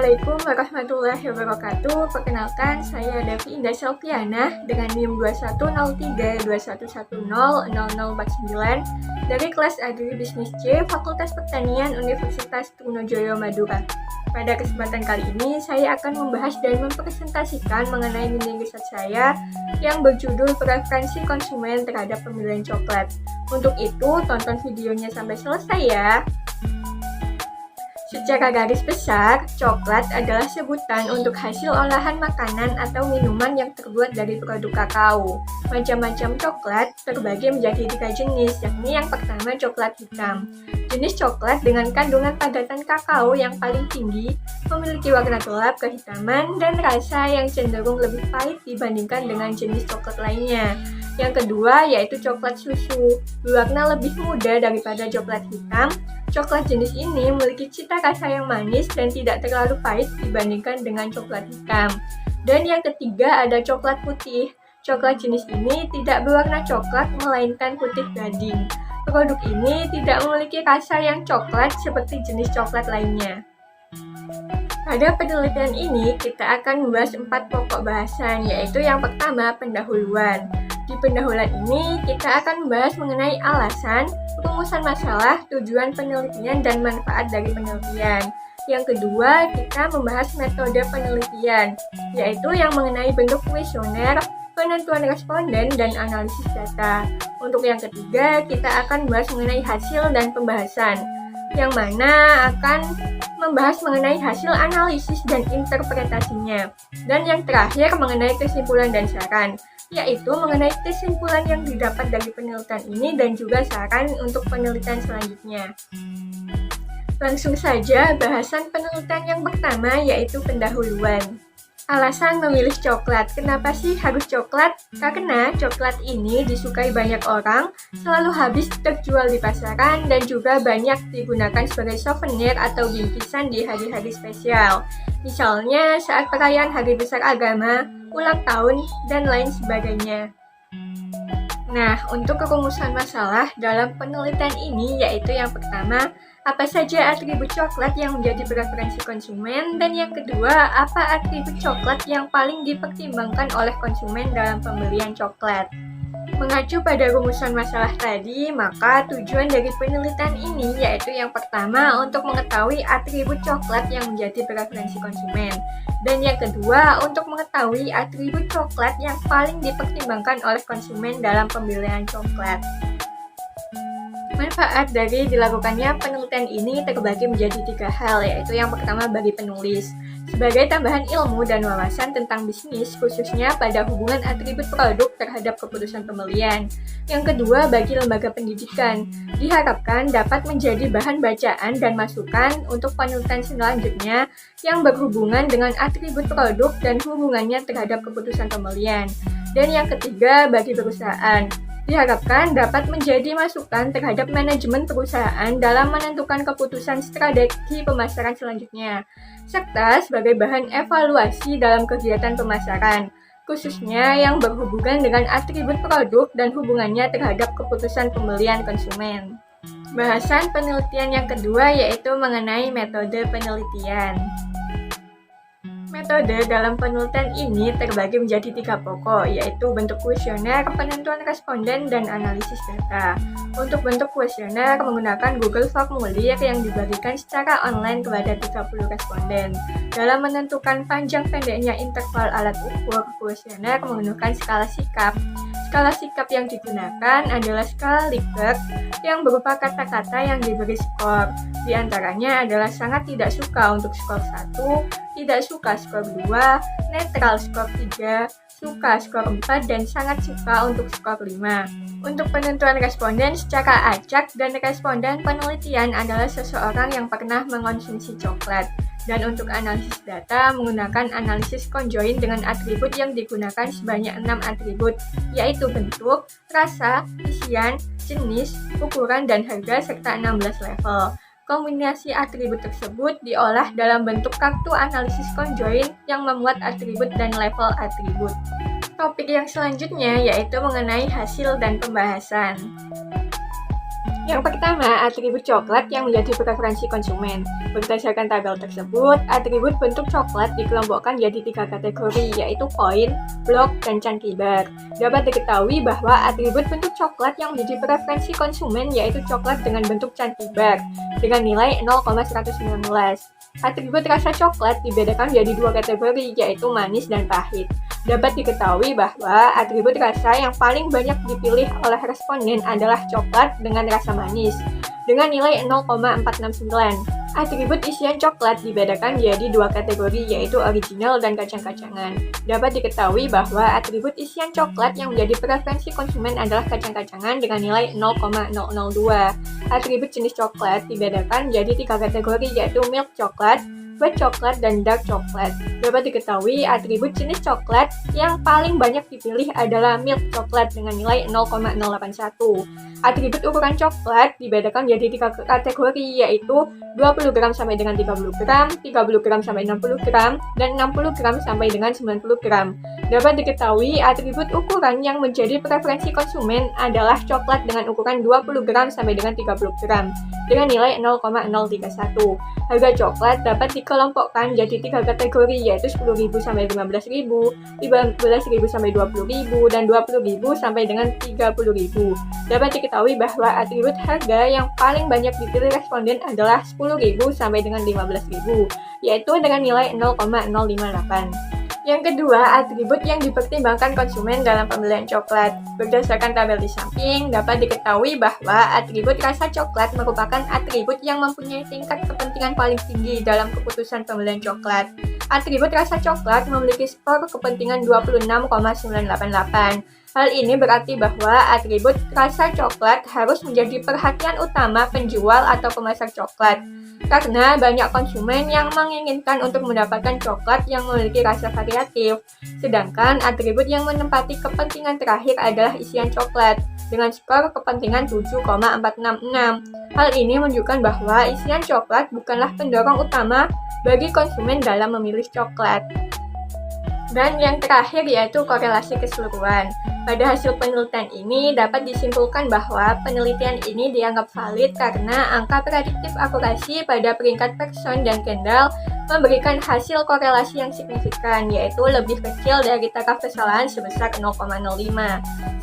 Assalamualaikum warahmatullahi wabarakatuh. Perkenalkan, saya Devi Indah Selviana dengan NIM 210321100049 dari kelas Agribisnis C Fakultas Pertanian Universitas Trunojoyo Madura. Pada kesempatan kali ini, saya akan membahas dan mempresentasikan mengenai mini riset saya yang berjudul Preferensi Konsumen Terhadap Pemilihan Coklat. Untuk itu, tonton videonya sampai selesai ya. Secara garis besar, coklat adalah sebutan untuk hasil olahan makanan atau minuman yang terbuat dari produk kakao. Macam-macam coklat terbagi menjadi 3 jenis, yakni yang pertama coklat hitam. Jenis coklat dengan kandungan padatan kakao yang paling tinggi, memiliki warna gelap kehitaman dan rasa yang cenderung lebih pahit dibandingkan dengan jenis coklat lainnya. Yang kedua yaitu coklat susu, berwarna lebih muda daripada coklat hitam. Coklat jenis ini memiliki cita rasa yang manis dan tidak terlalu pahit dibandingkan dengan coklat hitam. Dan yang ketiga ada coklat putih. Coklat jenis ini tidak berwarna coklat melainkan putih gading. Produk ini tidak memiliki rasa yang coklat seperti jenis coklat lainnya. Pada penelitian ini kita akan membahas 4 pokok bahasan, yaitu yang pertama pendahuluan. Di pendahuluan ini, kita akan membahas mengenai alasan, rumusan masalah, tujuan penelitian, dan manfaat dari penelitian. Yang kedua, kita membahas metode penelitian, yaitu yang mengenai bentuk kuesioner, penentuan responden, dan analisis data. Untuk yang ketiga, kita akan membahas mengenai hasil dan pembahasan, yang mana akan membahas mengenai hasil analisis dan interpretasinya. Dan yang terakhir mengenai kesimpulan dan saran, yaitu mengenai kesimpulan yang didapat dari penelitian ini dan juga saran untuk penelitian selanjutnya. Langsung saja bahasan penelitian yang pertama yaitu pendahuluan. Alasan memilih coklat. Kenapa sih harus coklat? Karena coklat ini disukai banyak orang, selalu habis terjual di pasaran, dan juga banyak digunakan sebagai souvenir atau bingkisan di hari-hari spesial. Misalnya saat perayaan hari besar agama, ulang tahun, dan lain sebagainya. Nah, untuk kerumusan masalah dalam penelitian ini yaitu yang pertama, apa saja atribut coklat yang menjadi preferensi konsumen, dan yang kedua, apa atribut coklat yang paling dipertimbangkan oleh konsumen dalam pembelian coklat. Mengacu pada rumusan masalah tadi, maka tujuan dari penelitian ini yaitu yang pertama untuk mengetahui atribut coklat yang menjadi preferensi konsumen, dan yang kedua untuk mengetahui atribut coklat yang paling dipertimbangkan oleh konsumen dalam pembelian coklat. Manfaat dari dilakukannya penelitian ini terbagi menjadi 3 hal, yaitu yang pertama bagi penulis, sebagai tambahan ilmu dan wawasan tentang bisnis, khususnya pada hubungan atribut produk terhadap keputusan pembelian. Yang kedua, bagi lembaga pendidikan, diharapkan dapat menjadi bahan bacaan dan masukan untuk penelitian selanjutnya yang berhubungan dengan atribut produk dan hubungannya terhadap keputusan pembelian. Dan yang ketiga, bagi perusahaan, diharapkan dapat menjadi masukan terhadap manajemen perusahaan dalam menentukan keputusan strategi pemasaran selanjutnya, serta sebagai bahan evaluasi dalam kegiatan pemasaran, khususnya yang berhubungan dengan atribut produk dan hubungannya terhadap keputusan pembelian konsumen. Bahasan penelitian yang kedua yaitu mengenai metode penelitian. Metode dalam penelitian ini terbagi menjadi 3 pokok, yaitu bentuk kuesioner, penentuan responden, dan analisis data. Untuk bentuk kuesioner menggunakan Google Formulir yang dibagikan secara online kepada 30 responden. Dalam menentukan panjang pendeknya interval alat ukur, kuesioner menggunakan skala sikap. Skala sikap yang digunakan adalah skala Likert yang berupa kata-kata yang diberi skor. Di antaranya adalah sangat tidak suka untuk skor 1, tidak suka skor 2, netral skor 3, suka skor 4, dan sangat suka untuk skor 5. Untuk penentuan responden secara acak, dan responden penelitian adalah seseorang yang pernah mengonsumsi coklat. Dan untuk analisis data menggunakan analisis conjoint dengan atribut yang digunakan sebanyak 6 atribut, yaitu bentuk, rasa, isian, jenis, ukuran, dan harga, serta 16 level. Kombinasi atribut tersebut diolah dalam bentuk kartu analisis conjoint yang memuat atribut dan level atribut. Topik yang selanjutnya yaitu mengenai hasil dan pembahasan. Yang pertama, atribut coklat yang menjadi preferensi konsumen. Berdasarkan tabel tersebut, atribut bentuk coklat dikelompokkan jadi 3 kategori, yaitu koin, blok, dan chunky bar. Dapat diketahui bahwa atribut bentuk coklat yang menjadi preferensi konsumen yaitu coklat dengan bentuk chunky bar dengan nilai 0,119. Atribut rasa coklat dibedakan menjadi 2 kategori, yaitu manis dan pahit. Dapat diketahui bahwa atribut rasa yang paling banyak dipilih oleh responden adalah coklat dengan rasa manis, dengan nilai 0,469. Atribut isian coklat dibedakan menjadi 2 kategori, yaitu original dan kacang-kacangan. Dapat diketahui bahwa atribut isian coklat yang menjadi preferensi konsumen adalah kacang-kacangan dengan nilai 0,002. Atribut jenis coklat dibedakan menjadi 3 kategori, yaitu milk coklat, white coklat, dan dark coklat. Dapat diketahui atribut jenis coklat yang paling banyak dipilih adalah milk coklat dengan nilai 0,081. Atribut ukuran coklat dibedakan menjadi 3 kategori, yaitu 20 gram sampai dengan 30 gram, 30 gram sampai 60 gram, dan 60 gram sampai dengan 90 gram. Dapat diketahui atribut ukuran yang menjadi preferensi konsumen adalah coklat dengan ukuran 20 gram sampai dengan 30 gram dengan nilai 0,031. Harga coklat dapat dikelompokkan jadi 3 kategori, yaitu 10.000 sampai 15.000, 15.000 sampai 20.000, dan 20.000 sampai dengan 30.000. Dapat diketahui bahwa atribut harga yang paling banyak dipilih responden adalah 10.000 sampai dengan 15.000, yaitu dengan nilai 0,058. Yang kedua, atribut yang dipertimbangkan konsumen dalam pembelian coklat. Berdasarkan tabel di samping, dapat diketahui bahwa atribut rasa coklat merupakan atribut yang mempunyai tingkat kepentingan paling tinggi dalam keputusan pembelian coklat. Atribut rasa coklat memiliki skor kepentingan 26,988. Hal ini berarti bahwa atribut rasa coklat harus menjadi perhatian utama penjual atau pemasar coklat, karena banyak konsumen yang menginginkan untuk mendapatkan coklat yang memiliki rasa variatif. Sedangkan atribut yang menempati kepentingan terakhir adalah isian coklat dengan skor kepentingan 7,466. Hal ini menunjukkan bahwa isian coklat bukanlah pendorong utama bagi konsumen dalam memilih coklat. Dan yang terakhir yaitu korelasi keseluruhan. Pada hasil penelitian ini dapat disimpulkan bahwa penelitian ini dianggap valid karena angka prediktif akurasi pada peringkat Pearson dan Kendall memberikan hasil korelasi yang signifikan, yaitu lebih kecil dari taraf kesalahan sebesar 0,05.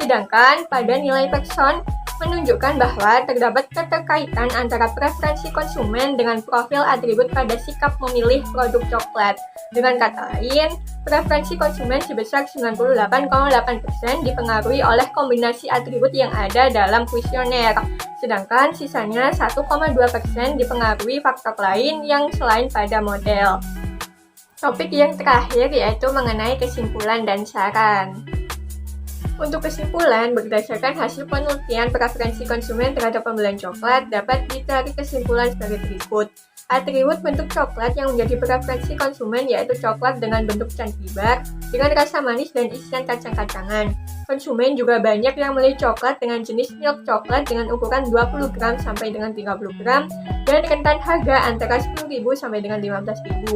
Sedangkan pada nilai Pearson menunjukkan bahwa terdapat keterkaitan antara preferensi konsumen dengan profil atribut pada sikap memilih produk coklat. Dengan kata lain, preferensi konsumen sebesar 98,8% dipengaruhi oleh kombinasi atribut yang ada dalam kuesioner, sedangkan sisanya 1,2% dipengaruhi faktor lain yang selain pada model. Topik yang terakhir yaitu mengenai kesimpulan dan saran. Untuk kesimpulan, berdasarkan hasil penelitian preferensi konsumen terhadap pembelian coklat, dapat ditarik kesimpulan sebagai berikut. Atribut bentuk coklat yang menjadi preferensi konsumen yaitu coklat dengan bentuk chunky bar, dengan rasa manis dan isian kacang-kacangan. Konsumen juga banyak yang memilih coklat dengan jenis milk coklat dengan ukuran 20 gram sampai dengan 30 gram, dan rentan harga antara 10.000 sampai dengan 15.000.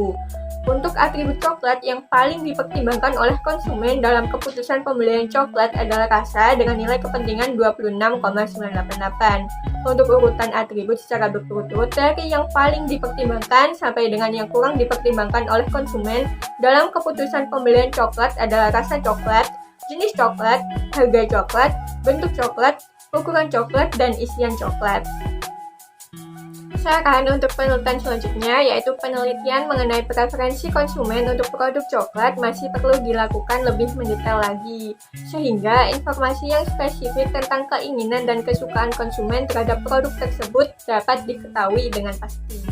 Untuk atribut coklat yang paling dipertimbangkan oleh konsumen dalam keputusan pembelian coklat adalah rasa dengan nilai kepentingan 26,988. Untuk urutan atribut secara berturut-turut dari yang paling dipertimbangkan sampai dengan yang kurang dipertimbangkan oleh konsumen dalam keputusan pembelian coklat adalah rasa coklat, jenis coklat, harga coklat, bentuk coklat, ukuran coklat, dan isian coklat. Saran untuk penelitian selanjutnya yaitu penelitian mengenai preferensi konsumen untuk produk coklat masih perlu dilakukan lebih mendetail lagi, sehingga informasi yang spesifik tentang keinginan dan kesukaan konsumen terhadap produk tersebut dapat diketahui dengan pasti.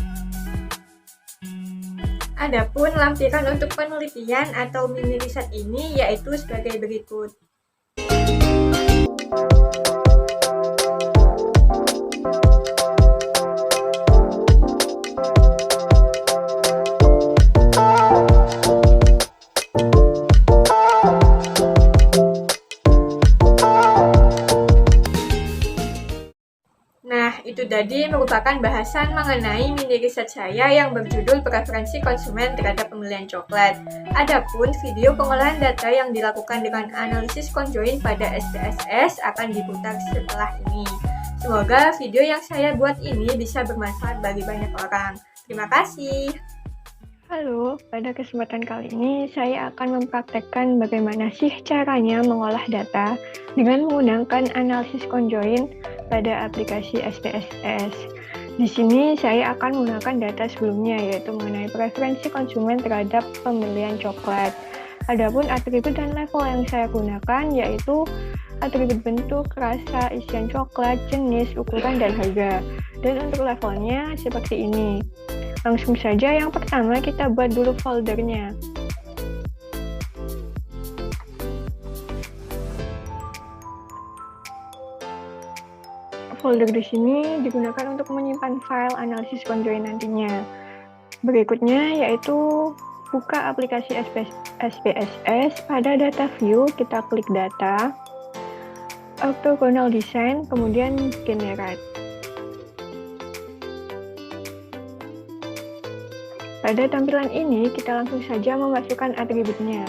Adapun lampiran untuk penelitian atau mini riset ini yaitu sebagai berikut. Itu tadi merupakan bahasan mengenai mini riset saya yang berjudul preferensi konsumen terhadap pembelian coklat. Adapun video pengolahan data yang dilakukan dengan analisis conjoin pada SPSS akan diputar setelah ini. Semoga video yang saya buat ini bisa bermanfaat bagi banyak orang. Terima kasih. Halo, pada kesempatan kali ini saya akan mempraktekkan bagaimana sih caranya mengolah data dengan menggunakan analisis conjoin pada aplikasi SPSS. Di sini saya akan menggunakan data sebelumnya, yaitu mengenai preferensi konsumen terhadap pembelian coklat. Adapun atribut dan level yang saya gunakan yaitu atribut bentuk, rasa, isian coklat, jenis, ukuran, dan harga. Dan untuk levelnya seperti ini. Langsung saja yang pertama kita buat dulu foldernya. Folder di sini digunakan untuk menyimpan file analisis conjoin nantinya. Berikutnya yaitu buka aplikasi SPSS, pada data view kita klik data, orthogonal design, kemudian generate. Pada tampilan ini, kita langsung saja memasukkan atributnya,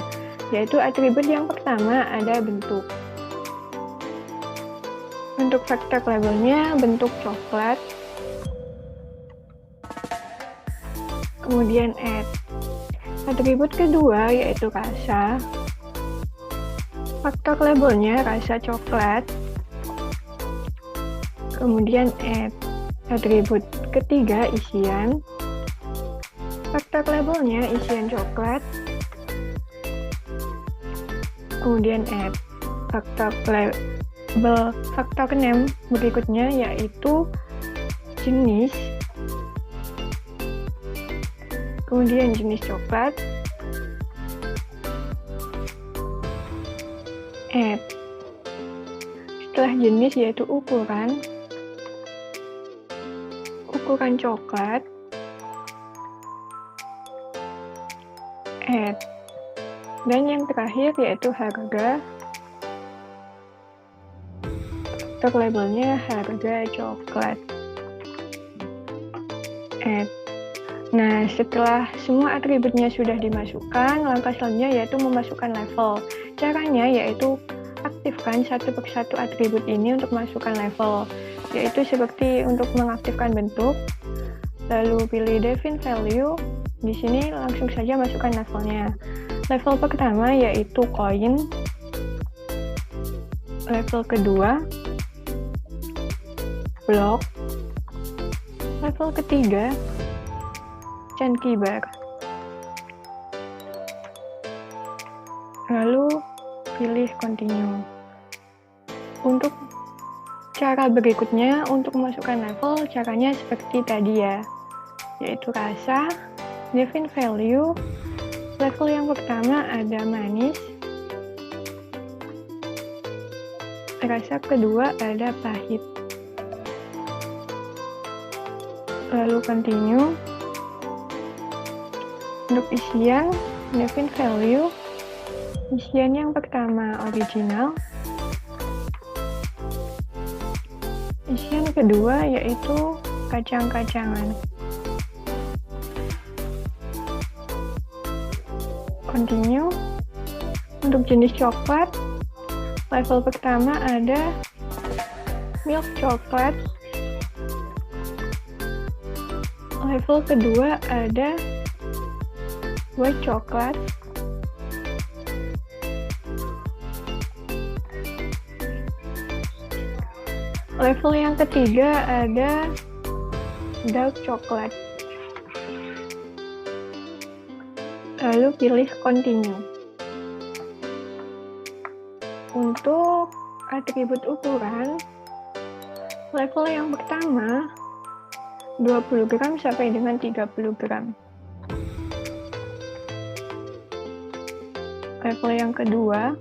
yaitu atribut yang pertama ada bentuk. Untuk vektor labelnya bentuk coklat, kemudian add. Atribut kedua yaitu rasa, vektor labelnya rasa coklat, kemudian add. Atribut ketiga isian, vektor labelnya isian coklat, kemudian add. Faktor 6 berikutnya yaitu jenis, kemudian jenis coklat, add. Setelah jenis yaitu ukuran coklat, add. Dan yang terakhir yaitu harga. Faktor labelnya harga coklat, add. Nah, setelah semua atributnya sudah dimasukkan, langkah selanjutnya yaitu memasukkan level. Caranya yaitu aktifkan satu persatu atribut ini untuk masukkan level, yaitu seperti untuk mengaktifkan bentuk, lalu pilih define value. Di sini langsung saja masukkan levelnya. Level pertama yaitu coin, level kedua block, level ketiga chunky bar. Lalu pilih continue. Untuk cara berikutnya untuk memasukkan level, caranya seperti tadi ya, yaitu rasa, define value, level yang pertama ada manis, rasa kedua ada pahit, lalu continue. Untuk isian, define value, isian yang pertama original, isian kedua yaitu kacang-kacangan, continue. Untuk jenis coklat, level pertama ada milk coklat, level kedua ada white coklat, level yang ketiga ada dark coklat, lalu pilih continue. Untuk atribut ukuran, level yang pertama 20 gram sampai dengan 30 gram. Level yang kedua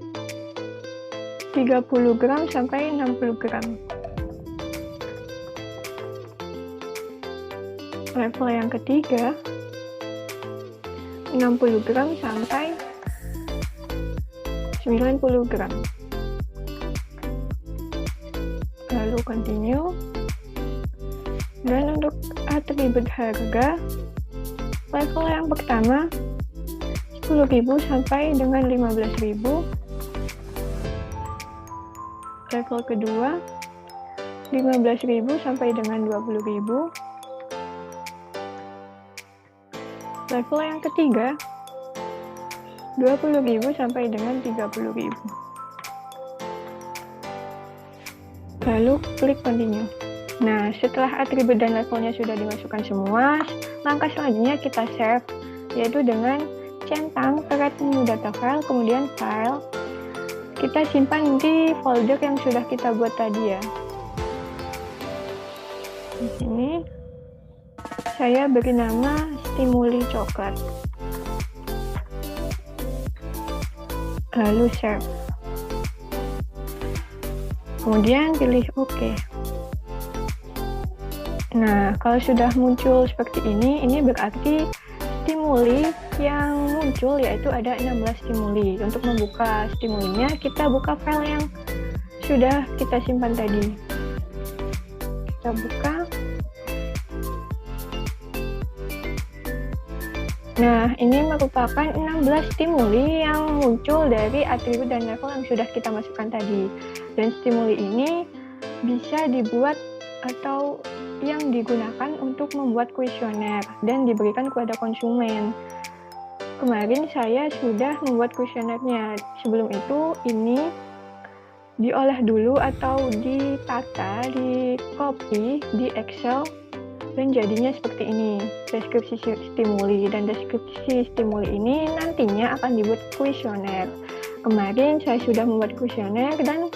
30 gram sampai 60 gram. Level yang ketiga 60 gram sampai 90 gram. Lalu continue. Dan untuk atribut harga, level yang pertama 10.000 sampai dengan 15.000. Level kedua 15.000 sampai dengan 20.000. Level yang ketiga, 20.000 sampai dengan 30.000. Lalu klik continue. Nah, setelah atribut dan levelnya sudah dimasukkan semua, langkah selanjutnya kita save, yaitu dengan centang create new data file, kemudian file. Kita simpan di folder yang sudah kita buat tadi ya. Di sini saya beri nama stimuli coklat. Lalu save. Kemudian pilih OK. Nah, kalau sudah muncul seperti ini berarti stimuli yang muncul yaitu ada 16 stimuli. Untuk membuka stimulinya, kita buka file yang sudah kita simpan tadi. Kita buka. Nah, ini merupakan 16 stimuli yang muncul dari atribut dan level yang sudah kita masukkan tadi. Dan stimuli ini bisa dibuat atau yang digunakan untuk membuat kuesioner dan diberikan kepada konsumen. Kemarin saya sudah membuat kuesionernya. Sebelum itu, ini diolah dulu atau ditata, di copy di Excel, dan jadinya seperti ini, deskripsi stimuli. Dan deskripsi stimuli ini nantinya akan dibuat kuesioner. Kemarin saya sudah membuat kuesioner dan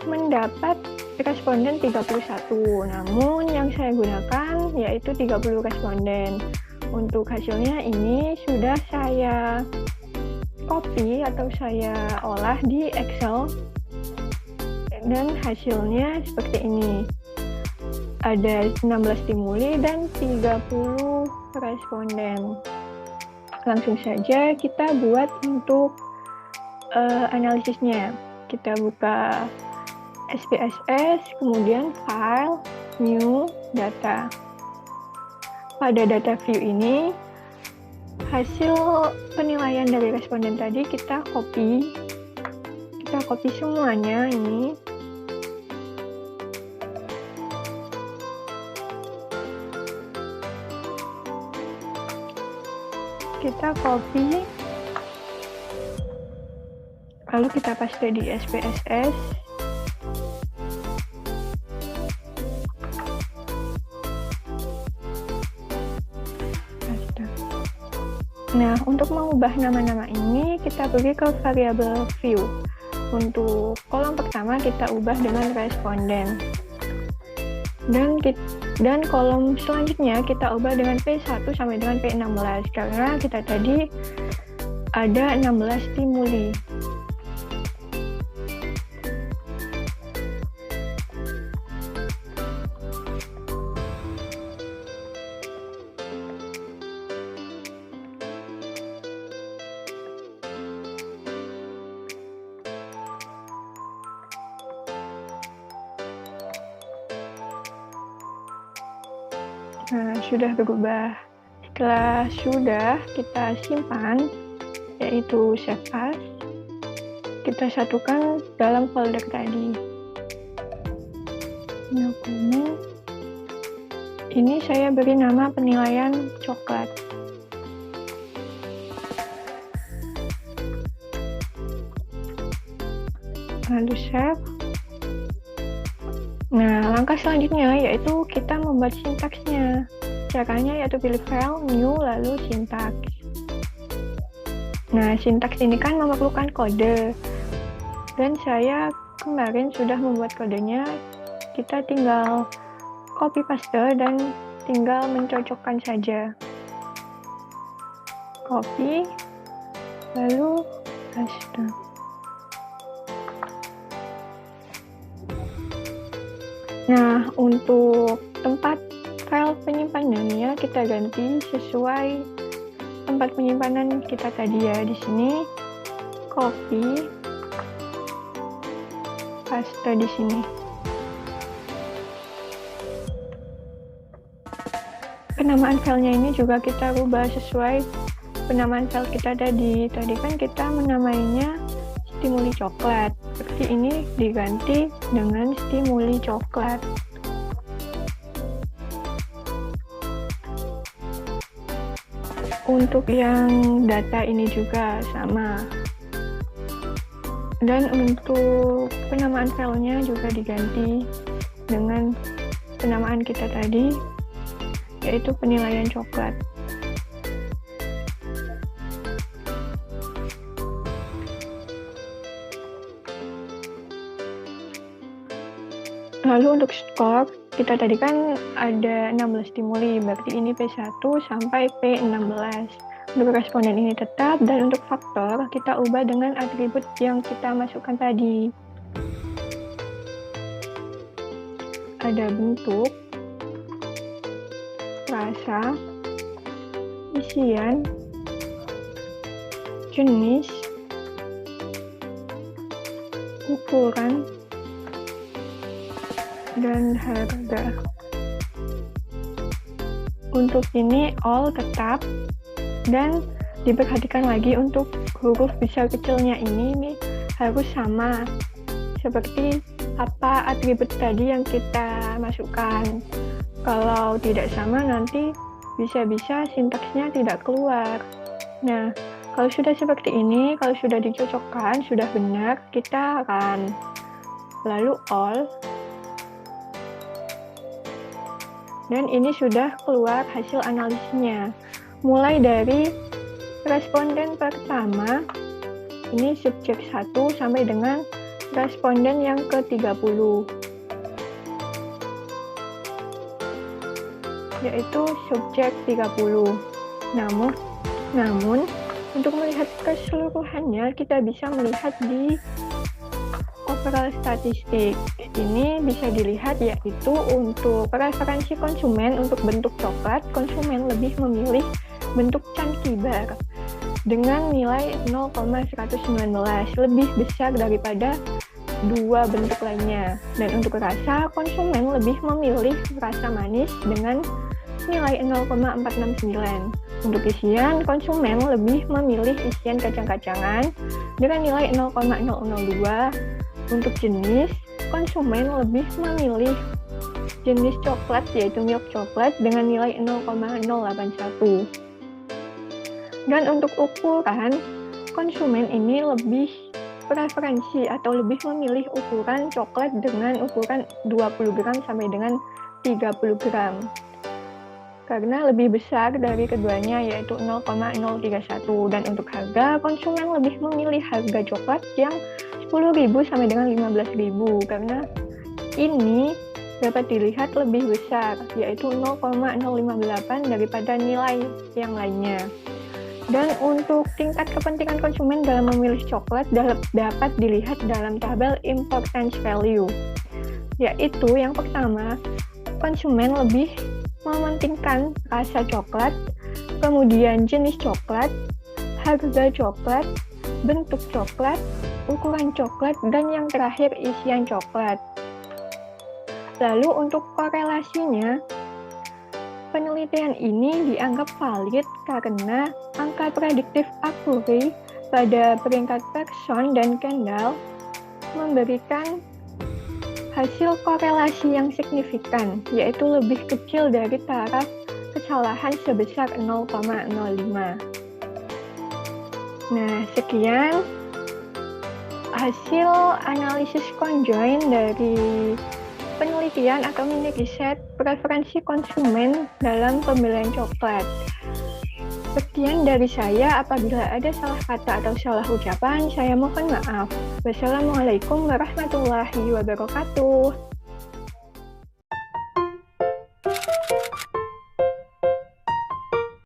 mendapat responden 31, namun yang saya gunakan yaitu 30 responden. Untuk hasilnya ini sudah saya copy atau saya olah di Excel, dan hasilnya seperti ini. Ada 16 stimuli dan 30 responden. Langsung saja kita buat untuk analisisnya. Kita buka SPSS, kemudian file, new, data. Pada data view ini, hasil penilaian dari responden tadi kita copy. Kita copy semuanya ini. Kita copy. Lalu kita paste di SPSS. Nah, untuk mengubah nama-nama ini, kita pergi ke variabel view. Untuk kolom pertama, kita ubah dengan responden. Dan kolom selanjutnya, kita ubah dengan P1 sampai dengan P16, karena kita tadi ada 16 stimuli. Nah, sudah berubah. Setelah sudah, kita simpan, yaitu save as. Kita satukan dalam folder tadi. Dokumen. Ini saya beri nama penilaian coklat. Lalu save. Nah, langkah selanjutnya yaitu kita membuat sintaksnya. Caranya yaitu pilih file, new, lalu sintaks. Nah, sintaks ini kan memerlukan kode. Dan saya kemarin sudah membuat kodenya. Kita tinggal copy paste dan tinggal mencocokkan saja. Copy, lalu paste. Nah, untuk tempat file penyimpanannya kita ganti sesuai tempat penyimpanan kita tadi ya. Di sini copy, paste di sini. Penamaan filenya ini juga kita rubah sesuai penamaan file kita tadi. Tadi kan kita menamainya stimuli coklat. berarti ini diganti dengan stimuli coklat. Untuk yang data ini juga sama. Dan untuk penamaan filenya juga diganti dengan penamaan kita tadi, yaitu penilaian coklat. Lalu untuk skor, kita tadi kan ada 16 stimuli, berarti ini P1 sampai P16. Untuk responden ini tetap, dan untuk faktor, kita ubah dengan atribut yang kita masukkan tadi. Ada bentuk, rasa, isian, jenis, ukuran, dan harga. Untuk ini all tetap, dan diperhatikan lagi untuk huruf besar kecilnya ini harus sama seperti apa atribut tadi yang kita masukkan. Kalau tidak sama nanti bisa-bisa sintaksnya tidak keluar. Nah, kalau sudah seperti ini, kalau sudah dicocokkan, sudah benar, kita akan lalu all. Dan ini sudah keluar hasil analisisnya. Mulai dari responden pertama, ini subjek 1 sampai dengan responden yang ke-30, yaitu subjek 30. Namun, untuk melihat keseluruhannya, kita bisa melihat di overall statistik. Ini bisa dilihat yaitu untuk preferensi konsumen untuk bentuk coklat, konsumen lebih memilih bentuk chunky bar dengan nilai 0,119, lebih besar daripada dua bentuk lainnya. Dan untuk rasa, konsumen lebih memilih rasa manis dengan nilai 0,469. Untuk isian, konsumen lebih memilih isian kacang-kacangan dengan nilai 0,002. Untuk jenis, konsumen lebih memilih jenis coklat yaitu milk coklat dengan nilai 0,081. Dan untuk ukuran, konsumen ini lebih preferensi atau lebih memilih ukuran coklat dengan ukuran 20 gram sampai dengan 30 gram. Karena lebih besar dari keduanya yaitu 0,031. Dan untuk harga, konsumen lebih memilih harga coklat yang 10.000 sampai dengan 15.000 karena ini dapat dilihat lebih besar yaitu 0,058 daripada nilai yang lainnya. Dan untuk tingkat kepentingan konsumen dalam memilih coklat dapat dilihat dalam tabel importance value, yaitu yang pertama, konsumen lebih mementingkan rasa coklat, kemudian jenis coklat, harga coklat, bentuk coklat, ukuran coklat, dan yang terakhir isian coklat. Lalu untuk korelasinya, penelitian ini dianggap valid karena angka prediktif Accuracy pada peringkat Pearson dan Kendall memberikan hasil korelasi yang signifikan, yaitu lebih kecil dari taraf kesalahan sebesar 0,05. Nah, sekian hasil analisis conjoint dari penelitian atau mini riset preferensi konsumen dalam pembelian coklat. Sekian dari saya. Apabila ada salah kata atau salah ucapan, saya mohon maaf. Wassalamualaikum warahmatullahi wabarakatuh.